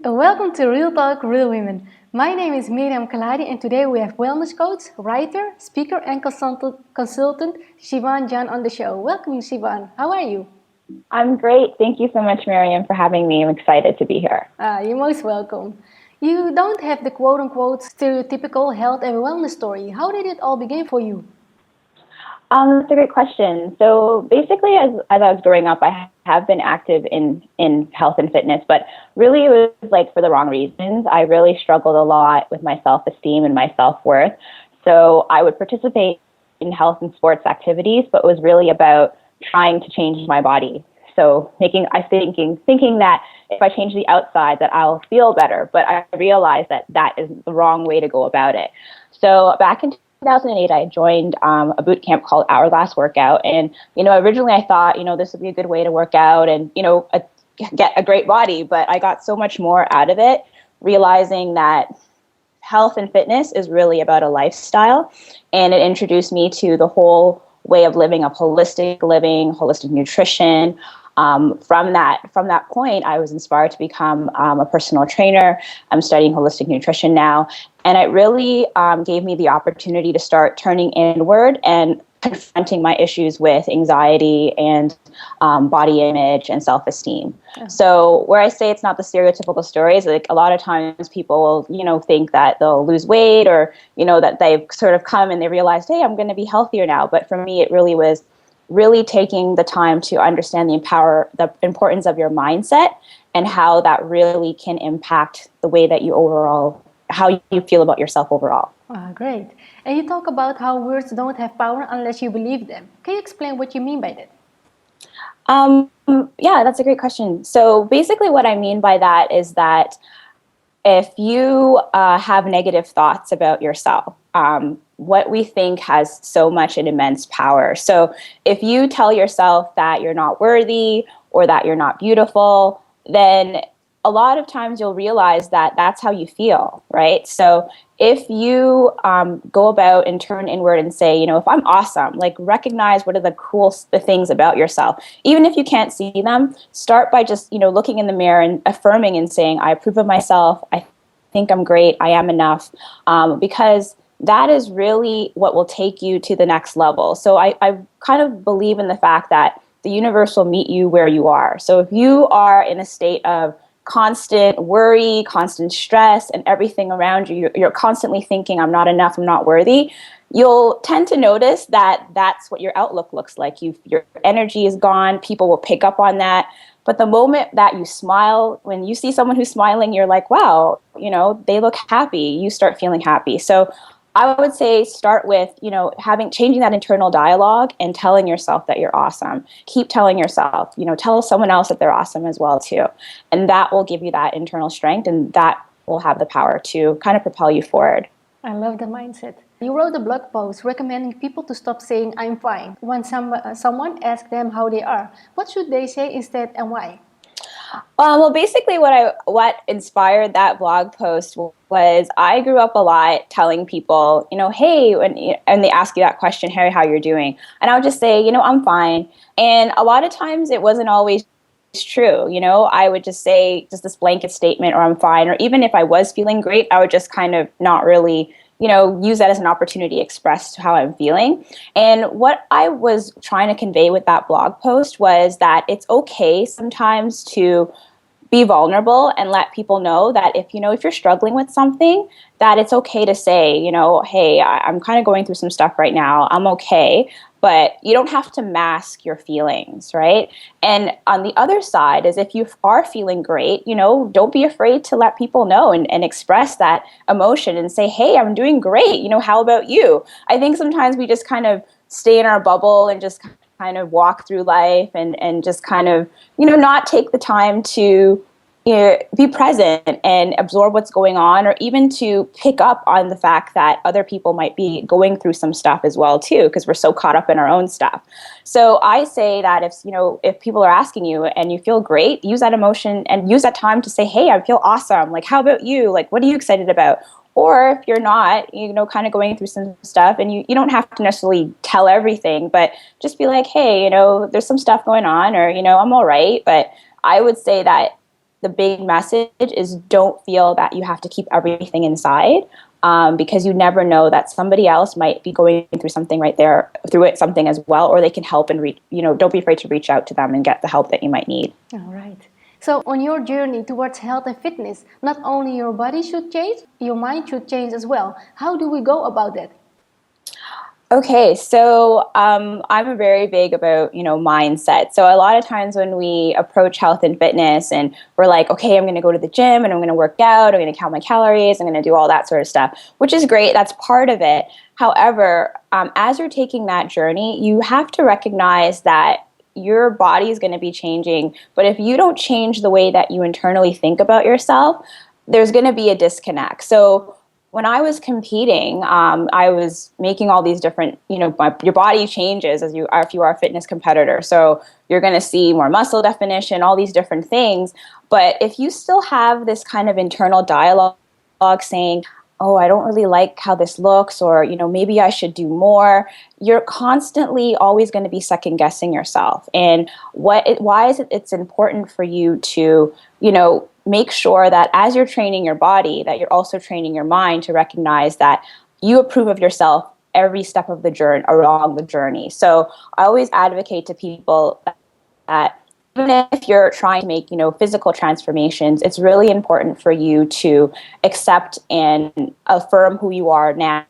Welcome to Real Talk, Real Women. My name is Miriam Khalladi, and today we have wellness coach, writer, speaker, and consultant Chivon John on the show. Welcome, Chivon. How are you? I'm great. Thank you so much, Miriam, for having me. I'm excited to be here. You're most welcome. You don't have the quote unquote stereotypical health and wellness story. How did it all begin for you? That's a great question. So basically, as I was growing up, I have been active in health and fitness, but really it was like for the wrong reasons. I really struggled a lot with my self-esteem and my self-worth. So I would participate in health and sports activities, but it was really about trying to change my body. So thinking that if I change the outside that I'll feel better, but I realized that that is the wrong way to go about it. So back in 2008, I joined a boot camp called Hourglass Workout. And, originally I thought, this would be a good way to work out and, get a great body. But I got so much more out of it, realizing that health and fitness is really about a lifestyle. And it introduced me to the whole way of living, of holistic living, holistic nutrition. From that point, I was inspired to become a personal trainer. I'm studying holistic nutrition now, and it really gave me the opportunity to start turning inward and confronting my issues with anxiety and body image and self-esteem. Yeah. So where I say it's not the stereotypical stories, like a lot of times people will, think that they'll lose weight or, that they've sort of come and they realized, hey, I'm going to be healthier now. But for me, it really was really taking the time to understand the importance of your mindset and how that really can impact the way that how you feel about yourself overall. Great. And you talk about how words don't have power unless you believe them. Can you explain what you mean by that? Yeah, that's a great question. So basically what I mean by that is that if you have negative thoughts about yourself, what we think has so much and immense power. So if you tell yourself that you're not worthy or that you're not beautiful, then a lot of times you'll realize that that's how you feel, right? So if you go about and turn inward and say, if I'm awesome, like recognize what are the things about yourself. Even if you can't see them, start by just, looking in the mirror and affirming and saying, I approve of myself. I think I'm great. I am enough. Because that is really what will take you to the next level. So I kind of believe in the fact that the universe will meet you where you are. So if you are in a state of constant worry, constant stress, and everything around you, you're constantly thinking, I'm not enough, I'm not worthy, you'll tend to notice that that's what your outlook looks like. Your energy is gone. People will pick up on that. But the moment that you smile, when you see someone who's smiling, you're like, wow, they look happy. You start feeling happy. So I would say start with, changing that internal dialogue and telling yourself that you're awesome. Keep telling yourself, tell someone else that they're awesome as well too. And that will give you that internal strength, and that will have the power to kind of propel you forward. I love the mindset. You wrote a blog post recommending people to stop saying I'm fine when someone asks them how they are. What should they say instead, and why? Well, basically what inspired that blog post was I grew up a lot telling people, hey, and they ask you that question, hey, how you're doing? And I would just say, I'm fine. And a lot of times it wasn't always true. I would just say just this blanket statement, or I'm fine. Or even if I was feeling great, I would just kind of not really use that as an opportunity to express how I'm feeling. And what I was trying to convey with that blog post was that it's okay sometimes to be vulnerable and let people know that if you're struggling with something, that it's okay to say, hey, I'm kind of going through some stuff right now. I'm okay. But you don't have to mask your feelings, right? And on the other side is if you are feeling great, don't be afraid to let people know and express that emotion and say, hey, I'm doing great. How about you? I think sometimes we just kind of stay in our bubble and just kind of walk through life and just kind of, not take the time to be present and absorb what's going on, or even to pick up on the fact that other people might be going through some stuff as well too, because we're so caught up in our own stuff. So I say that if people are asking you and you feel great, use that emotion and use that time to say, hey, I feel awesome. Like, how about you? Like, what are you excited about? Or if you're not, kind of going through some stuff, and you don't have to necessarily tell everything, but just be like, hey, there's some stuff going on, or, I'm all right. But I would say that the big message is don't feel that you have to keep everything inside, because you never know that somebody else might be going through something right there, through it something as well, or they can help and don't be afraid to reach out to them and get the help that you might need. All right. So on your journey towards health and fitness, not only your body should change, your mind should change as well. How do we go about that? Okay, so I'm very big about, mindset. So a lot of times when we approach health and fitness and we're like, okay, I'm going to go to the gym and I'm going to work out, I'm going to count my calories, I'm going to do all that sort of stuff, which is great. That's part of it. However, as you're taking that journey, you have to recognize that your body is going to be changing. But if you don't change the way that you internally think about yourself, there's going to be a disconnect. So when I was competing, I was making all these different, your body changes as if you are a fitness competitor. So you're going to see more muscle definition, all these different things. But if you still have this kind of internal dialogue saying, oh, I don't really like how this looks, or, maybe I should do more, you're constantly always going to be second guessing yourself. And why is it's important for you to, make sure that as you're training your body, that you're also training your mind to recognize that you approve of yourself every step of the journey, along the journey. So I always advocate to people that even if you're trying to make, physical transformations, it's really important for you to accept and affirm who you are now,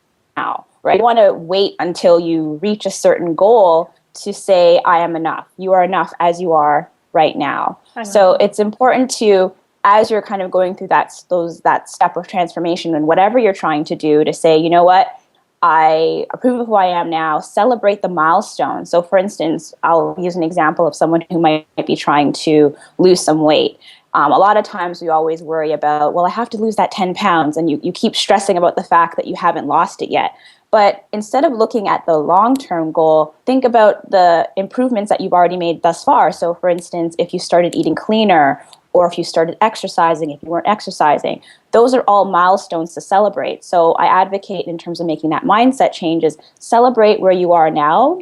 right? You want to wait until you reach a certain goal to say, I am enough. You are enough as you are right now. So it's important to, as you're kind of going through that step of transformation and whatever you're trying to do, to say, you know what, I approve of who I am now, celebrate the milestones. So for instance, I'll use an example of someone who might be trying to lose some weight. A lot of times we always worry about, well, I have to lose that 10 pounds, and you keep stressing about the fact that you haven't lost it yet. But instead of looking at the long-term goal, think about the improvements that you've already made thus far. So for instance, if you started eating cleaner, or if you started exercising, if you weren't exercising, those are all milestones to celebrate. So I advocate in terms of making that mindset changes, celebrate where you are now,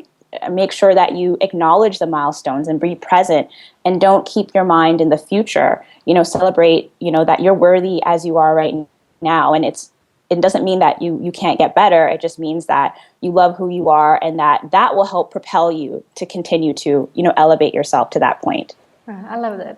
make sure that you acknowledge the milestones and be present, and don't keep your mind in the future. Celebrate, that you're worthy as you are right now. And it doesn't mean that you can't get better. It just means that you love who you are, and that will help propel you to continue to, elevate yourself to that point. I love that.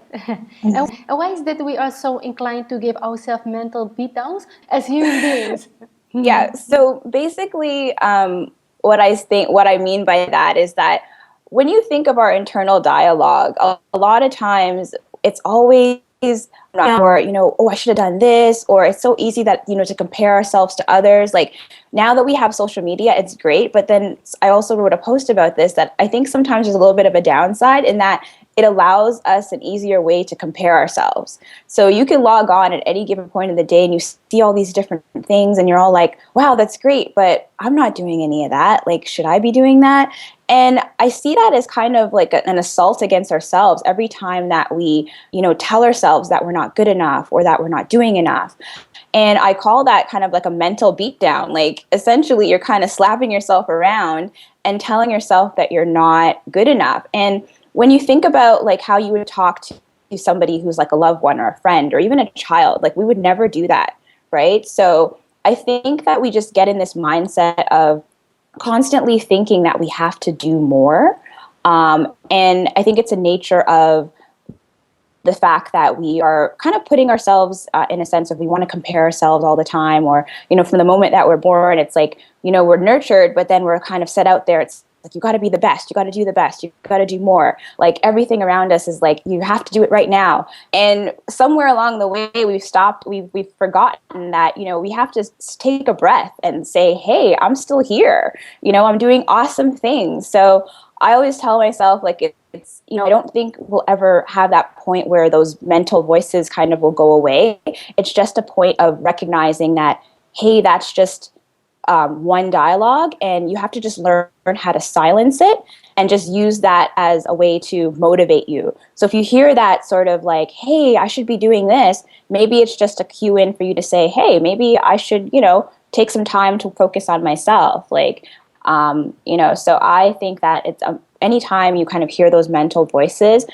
And why is that we are so inclined to give ourselves mental beatdowns as human beings? Yeah. So basically, what I mean by that is that when you think of our internal dialogue, a lot of times it's always, or, oh, I should have done this, or it's so easy that, to compare ourselves to others. Like now that we have social media, it's great. But then I also wrote a post about this, that I think sometimes there's a little bit of a downside in that it allows us an easier way to compare ourselves. So you can log on at any given point of the day and you see all these different things and you're all like, wow, that's great, but I'm not doing any of that. Like, should I be doing that? And I see that as kind of like an assault against ourselves every time that we, tell ourselves that we're not good enough or that we're not doing enough. And I call that kind of like a mental beatdown. Like essentially you're kind of slapping yourself around and telling yourself that you're not good enough. And when you think about like how you would talk to somebody who's like a loved one or a friend or even a child, like we would never do that, right? So I think that we just get in this mindset of constantly thinking that we have to do more. And I think it's a nature of the fact that we are kind of putting ourselves in a sense of we want to compare ourselves all the time, or, from the moment that we're born, it's like, we're nurtured, but then we're kind of set out there. It's like, you got to be the best, you got to do the best, you got to do more. Like everything around us is like, you have to do it right now. And somewhere along the way, we've forgotten that, we have to take a breath and say, hey, I'm still here. I'm doing awesome things. So I always tell myself, like, it's, I don't think we'll ever have that point where those mental voices kind of will go away. It's just a point of recognizing that, hey, that's just one dialogue, and you have to just learn how to silence it and just use that as a way to motivate you. So if you hear that sort of like, hey, I should be doing this, maybe it's just a cue in for you to say, hey, maybe I should, take some time to focus on myself. Like, so I think that it's anytime you kind of hear those mental voices,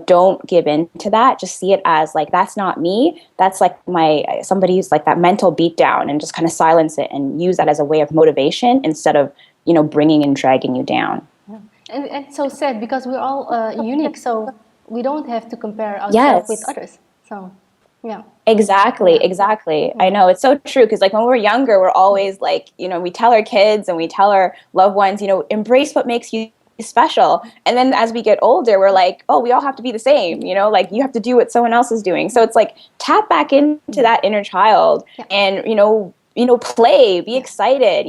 don't give in to that. Just see it as like, that's not me. That's like somebody's like that mental beatdown, and just kind of silence it and use that as a way of motivation instead of, bringing and dragging you down. Yeah. And it's so sad because we're all unique, so we don't have to compare ourselves with Yes. others. So, yeah. Exactly, Yeah. exactly. I Yeah. know, it's so true, because like when we're younger, we're always like, we tell our kids and we tell our loved ones, embrace what makes you special. And then as we get older, we're like, oh, we all have to be the same, like you have to do what someone else is doing. So it's like tap back into that inner child, Yeah. and play, be excited,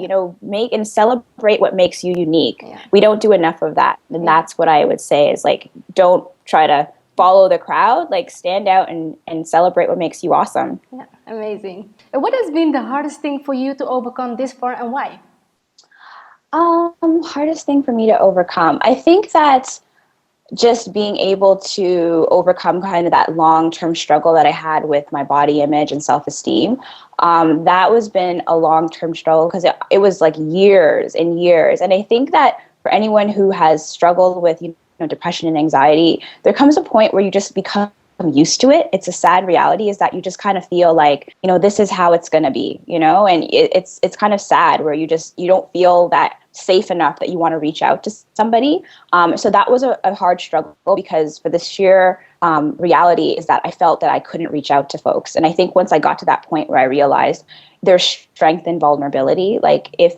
make and celebrate what makes you unique. Yeah. We don't do enough of that. And that's what I would say is like, don't try to follow the crowd, like stand out and celebrate what makes you awesome. Yeah, amazing. What has been the hardest thing for you to overcome this far, and why? Hardest thing for me to overcome. I think that just being able to overcome kind of that long-term struggle that I had with my body image and self-esteem. That was been a long-term struggle, because it was like years and years. And I think that for anyone who has struggled with, depression and anxiety, there comes a point where you just become used to it. It's a sad reality, is that you just kind of feel like, this is how it's going to be, and it's kind of sad where you don't feel that safe enough that you want to reach out to somebody. So that was a hard struggle, because for the sheer reality is that I felt that I couldn't reach out to folks. And I think once I got to that point where I realized there's strength in vulnerability, like it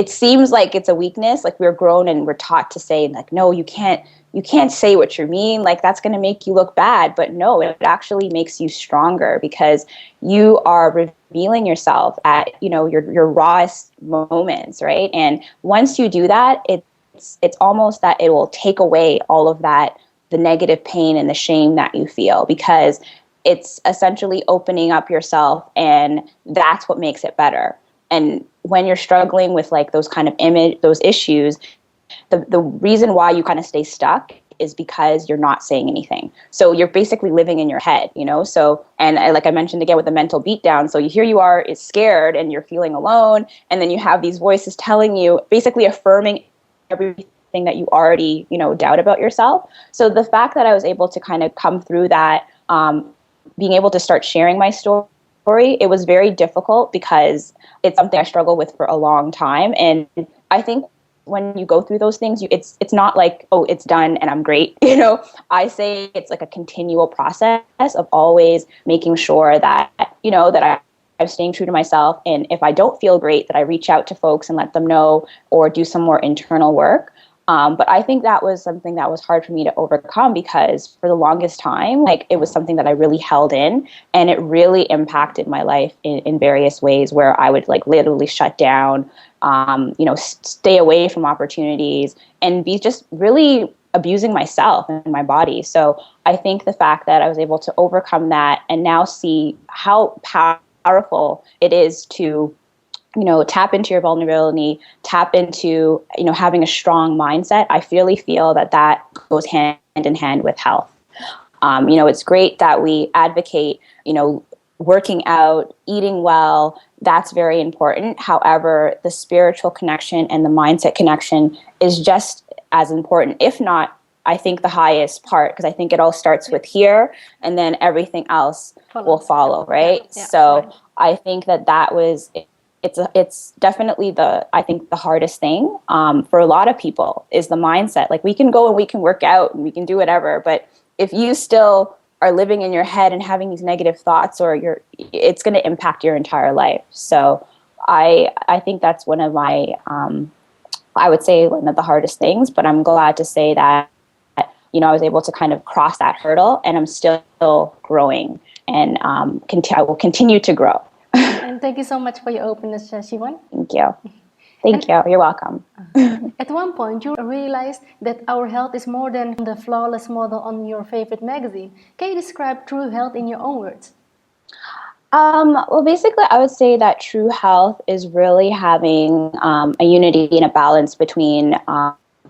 seems like it's a weakness, like we're grown and we're taught to say like, no, you can't say what you mean, like that's going to make you look bad. But no, it actually makes you stronger, because you are revealing yourself at, your rawest moments, right? And once you do that, it's almost that it will take away all of that, the negative pain and the shame that you feel, because it's essentially opening up yourself, and that's what makes it better. And when you're struggling with like those kind of those issues, the reason why you kind of stay stuck is because you're not saying anything. So you're basically living in your head, So, and like I mentioned again with the mental beatdown, so here you are, it's scared and you're feeling alone. And then you have these voices telling you, basically affirming everything that you already, doubt about yourself. So the fact that I was able to kind of come through that, being able to start sharing my story, it was very difficult, because it's something I struggled with for a long time. And I think when you go through those things, it's not like, oh, it's done and I'm great. I say it's like a continual process of always making sure that, that I'm staying true to myself. And if I don't feel great, that I reach out to folks and let them know, or do some more internal work. But I think that was something that was hard for me to overcome, because for the longest time, like it was something that I really held in, and it really impacted my life in various ways, where I would like literally shut down, stay away from opportunities, and be just really abusing myself and my body. So I think the fact that I was able to overcome that, and now see how powerful it is to tap into your vulnerability, tap into, having a strong mindset. I really feel that goes hand in hand with health. It's great that we advocate, working out, eating well. That's very important. However, the spiritual connection and the mindset connection is just as important, if not, I think the highest part, because I think it all starts with here, and then everything else will follow, right? Yeah, so right. I think that was it's definitely I think the hardest thing for a lot of people is the mindset. Like we can go and we can work out and we can do whatever, but if you still are living in your head and having these negative thoughts, it's going to impact your entire life. So I think that's one of my I would say one of the hardest things, but I'm glad to say that I was able to kind of cross that hurdle, and I'm still growing, and I will continue to grow. And thank you so much for your openness, Chivon. Thank you. Thank you. You're welcome. At one point, you realized that our health is more than the flawless model on your favorite magazine. Can you describe true health in your own words? Well, basically, I would say that true health is really having a unity and a balance between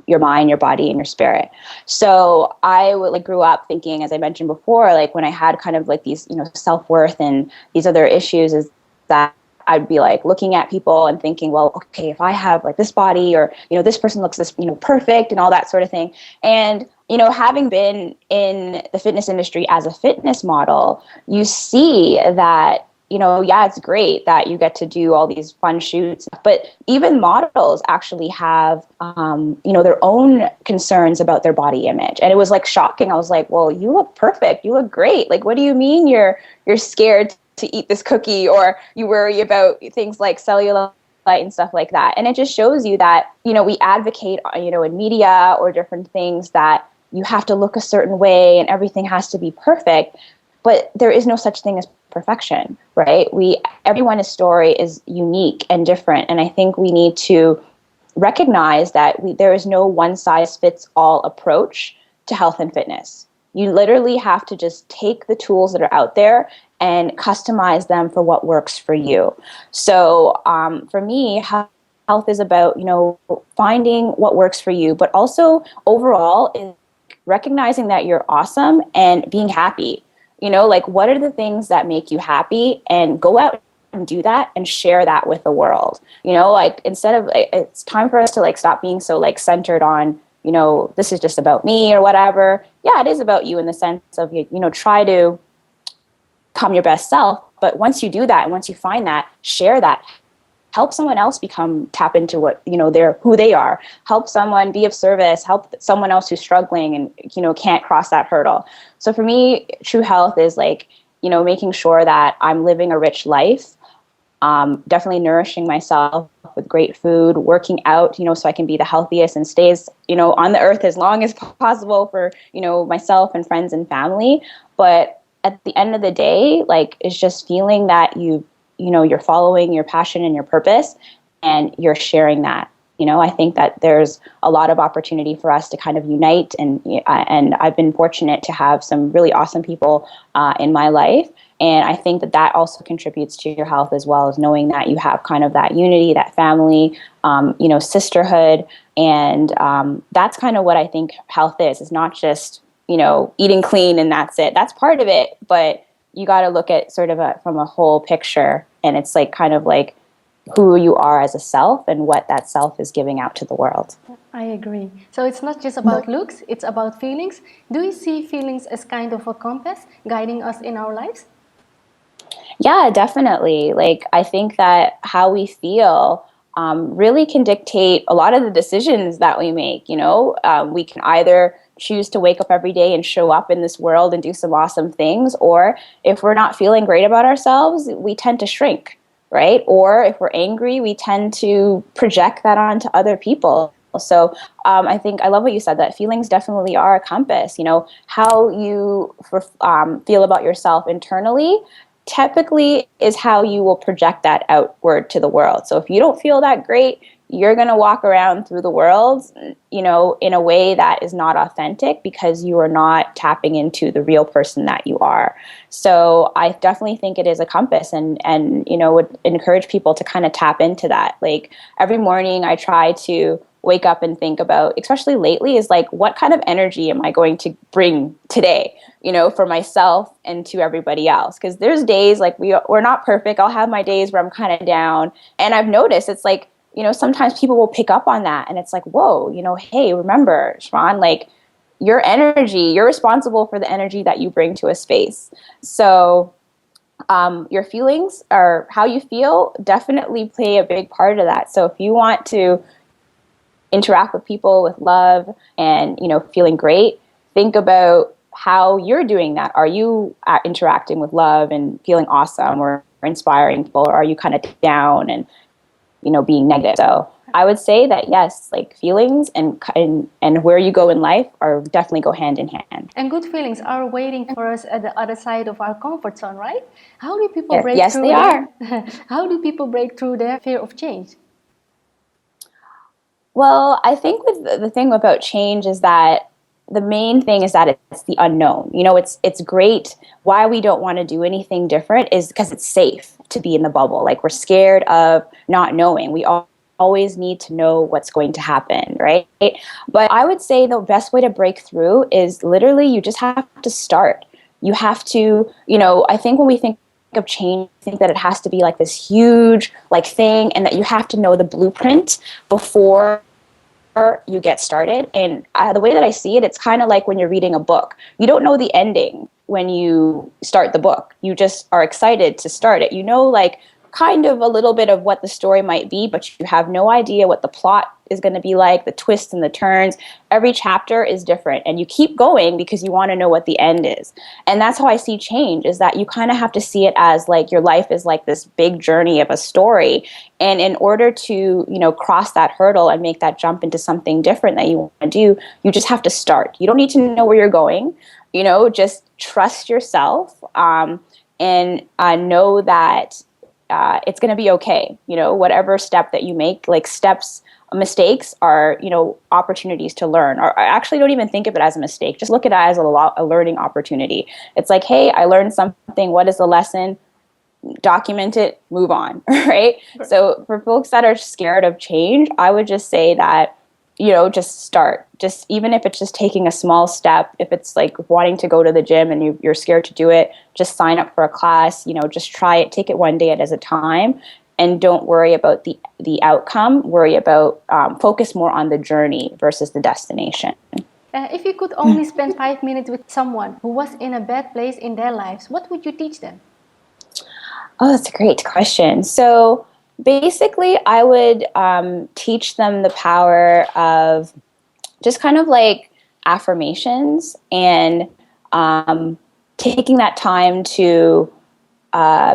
your mind, your body, and your spirit. So I grew up thinking, as I mentioned before, like when I had kind of like these, self-worth and these other issues, is that I'd be like looking at people and thinking, well, okay, if I have like this body, or, this person looks this, perfect and all that sort of thing. And, having been in the fitness industry as a fitness model, you see that, yeah, it's great that you get to do all these fun shoots, but even models actually have, their own concerns about their body image. And it was like shocking. I was like, well, you look perfect. You look great. Like, what do you mean you're scared to eat this cookie, or you worry about things like cellulite and stuff like that? And it just shows you that, we advocate, in media or different things, that you have to look a certain way and everything has to be perfect. But there is no such thing as perfection, right? Everyone's story is unique and different. And I think we need to recognize that there is no one size fits all approach to health and fitness. You literally have to just take the tools that are out there and customize them for what works for you. So for me, health is about, finding what works for you, but also overall is recognizing that you're awesome and being happy. Like, what are the things that make you happy, and go out and do that and share that with the world. Like, instead of, it's time for us to like stop being so like centered on, this is just about me or whatever. Yeah, it is about you in the sense of, try to become your best self. But once you do that, and once you find that, share that. Help someone else tap into what, who they are. Help someone be of service. Help someone else who's struggling and, can't cross that hurdle. So for me, true health is like, making sure that I'm living a rich life, definitely nourishing myself with great food, working out, so I can be the healthiest and stays, on the earth as long as possible for, myself and friends and family. But at the end of the day, like, it's just feeling that you're following your passion and your purpose, and you're sharing that. I think that there's a lot of opportunity for us to kind of unite, and I've been fortunate to have some really awesome people in my life, and I think that also contributes to your health as well, as knowing that you have kind of that unity, that family, sisterhood, and that's kind of what I think health is. It's not just eating clean and that's it. That's part of it, but you got to look at sort of from a whole picture, and it's like kind of like who you are as a self and what that self is giving out to the world. I agree. So it's not just about looks, it's about feelings. Do you see feelings as kind of a compass guiding us in our lives? Yeah, definitely. Like, I think that how we feel really can dictate a lot of the decisions that we make. We can either choose to wake up every day and show up in this world and do some awesome things, or if we're not feeling great about ourselves, we tend to shrink, right? Or if we're angry, we tend to project that onto other people. So I think I love what you said, that feelings definitely are a compass. How you feel about yourself internally typically is how you will project that outward to the world. So if you don't feel that great, you're going to walk around through the world, in a way that is not authentic, because you are not tapping into the real person that you are. So I definitely think it is a compass, and would encourage people to kind of tap into that. Like, every morning I try to wake up and think about, especially lately, is like, what kind of energy am I going to bring today, for myself and to everybody else? Because there's days, like, we're not perfect. I'll have my days where I'm kind of down. And I've noticed it's like, sometimes people will pick up on that, and it's like, whoa, hey, remember, Chivon, like, your energy, you're responsible for the energy that you bring to a space. So your feelings, or how you feel, definitely play a big part of that. So if you want to interact with people with love and, feeling great, think about how you're doing that. Are you interacting with love and feeling awesome or inspiring people, or are you kind of down and, being negative? So I would say that yes, like, feelings and where you go in life are definitely go hand in hand. And good feelings are waiting for us at the other side of our comfort zone, right? How do people break yes, through they are. How do people break through their fear of change? Well, I think the thing about change is that the main thing is that it's the unknown. It's great. Why we don't want to do anything different is because it's safe to be in the bubble. Like, we're scared of not knowing. We always need to know what's going to happen, right? But I would say the best way to break through is literally you just have to start. You have to, I think when we think of change, think that it has to be like this huge like thing, and that you have to know the blueprint before you get started. And the way that I see it, it's kind of like when you're reading a book. You don't know the ending when you start the book. You just are excited to start it. You know, like kind of a little bit of what the story might be, but you have no idea what the plot is going to be like, the twists and the turns. Every chapter is different, and you keep going because you want to know what the end is. And that's how I see change, is that you kind of have to see it as like your life is like this big journey of a story. And in order to, you know, cross that hurdle and make that jump into something different that you want to do, you just have to start. You don't need to know where you're going, you know, just trust yourself, and know that it's going to be okay. You know, whatever step that you make, like mistakes are, you know, opportunities to learn. Or I actually don't even think of it as a mistake. Just look at it as a learning opportunity. It's like, hey, I learned something. What is the lesson? Document it, move on, right? So for folks that are scared of change, I would just say that, you know, just start. Just even if it's just taking a small step, if it's like wanting to go to the gym and you're scared to do it, just sign up for a class, you know, just try it, take it one day at a time, and don't worry about the outcome. Worry about, focus more on the journey versus the destination. If you could only spend 5 minutes with someone who was in a bad place in their lives, what would you teach them? Oh, that's a great question. So basically, I would teach them the power of just kind of like affirmations, and taking that time to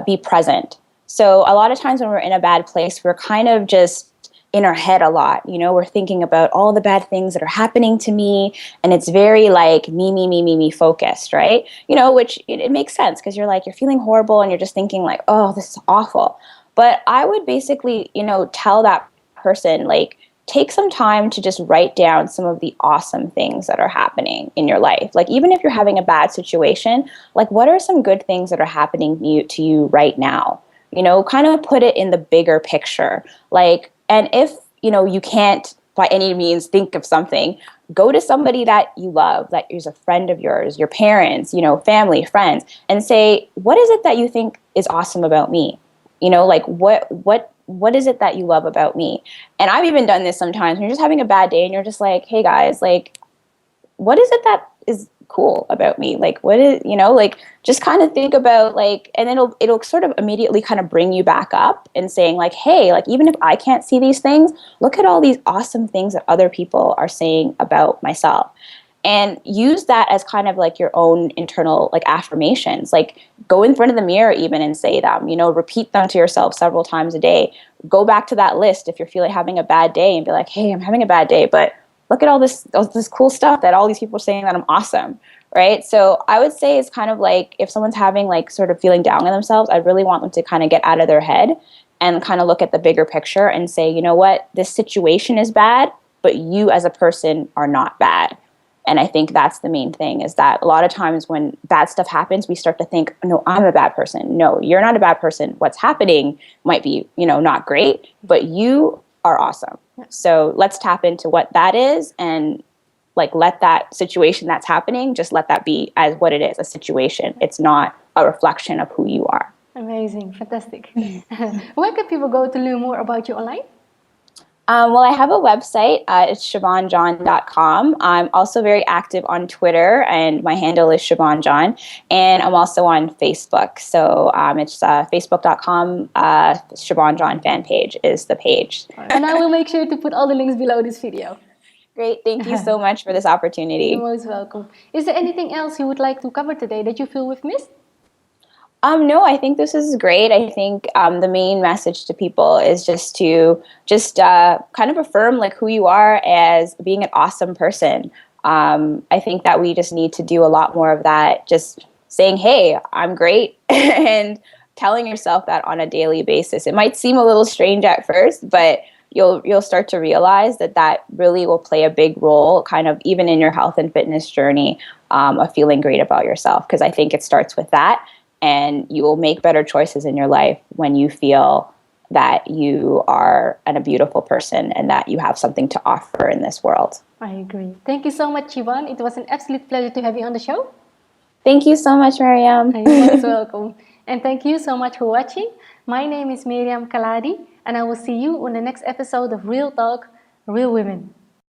be present. So a lot of times when we're in a bad place, we're kind of just in our head a lot. You know, we're thinking about all the bad things that are happening to me, and it's very like me focused, right? You know, which it makes sense, because you're feeling horrible and you're just thinking like, oh, this is awful. But I would basically, you know, tell that person, like, take some time to just write down some of the awesome things that are happening in your life. Like, even if you're having a bad situation, like, what are some good things that are happening to you right now? You know, kind of put it in the bigger picture. Like, and if, you know, you can't by any means think of something, go to somebody that you love, that is a friend of yours, your parents, you know, family, friends, and say, what is it that you think is awesome about me? You know, like, what is it that you love about me? And I've even done this sometimes when you're just having a bad day and you're just like, hey guys, like, what is it that is cool about me? Like, what is, you know, like, just kind of think about, like, and it'll sort of immediately kind of bring you back up and saying like, hey, like, even if I can't see these things, look at all these awesome things that other people are saying about myself. And use that as kind of like your own internal like affirmations. Like, go in front of the mirror even and say them, you know, repeat them to yourself several times a day. Go back to that list if you're feeling having a bad day and be like, hey, I'm having a bad day, but look at all this cool stuff that all these people are saying that I'm awesome, right? So I would say it's kind of like, if someone's having like sort of feeling down on themselves, I really want them to kind of get out of their head and kind of look at the bigger picture and say, you know what, this situation is bad, but you as a person are not bad. And I think that's the main thing, is that a lot of times when bad stuff happens, we start to think, no, I'm a bad person. No, you're not a bad person. What's happening might be, you know, not great, but you are awesome. So let's tap into what that is, and like, let that situation that's happening, just let that be as what it is, a situation. It's not a reflection of who you are. Amazing, fantastic. Where can people go to learn more about you online? Well, I have a website. It's chivonjohn.com. I'm also very active on Twitter, and my handle is chivonjohn. And I'm also on Facebook. So it's facebook.com. Chivonjohn fan page is the page. And I will make sure to put all the links below this video. Great. Thank you so much for this opportunity. You're most welcome. Is there anything else you would like to cover today that you feel we've missed? No, I think this is great. I think the main message to people is just to kind of affirm like who you are as being an awesome person. I think that we just need to do a lot more of that, just saying, hey, I'm great, and telling yourself that on a daily basis. It might seem a little strange at first, but you'll start to realize that really will play a big role kind of even in your health and fitness journey, of feeling great about yourself, because I think it starts with that. And you will make better choices in your life when you feel that you are a beautiful person and that you have something to offer in this world. I agree. Thank you so much, Chivon. It was an absolute pleasure to have you on the show. Thank you so much, Miriam. You're most welcome. And thank you so much for watching. My name is Miriam Khalladi, and I will see you on the next episode of Real Talk, Real Women.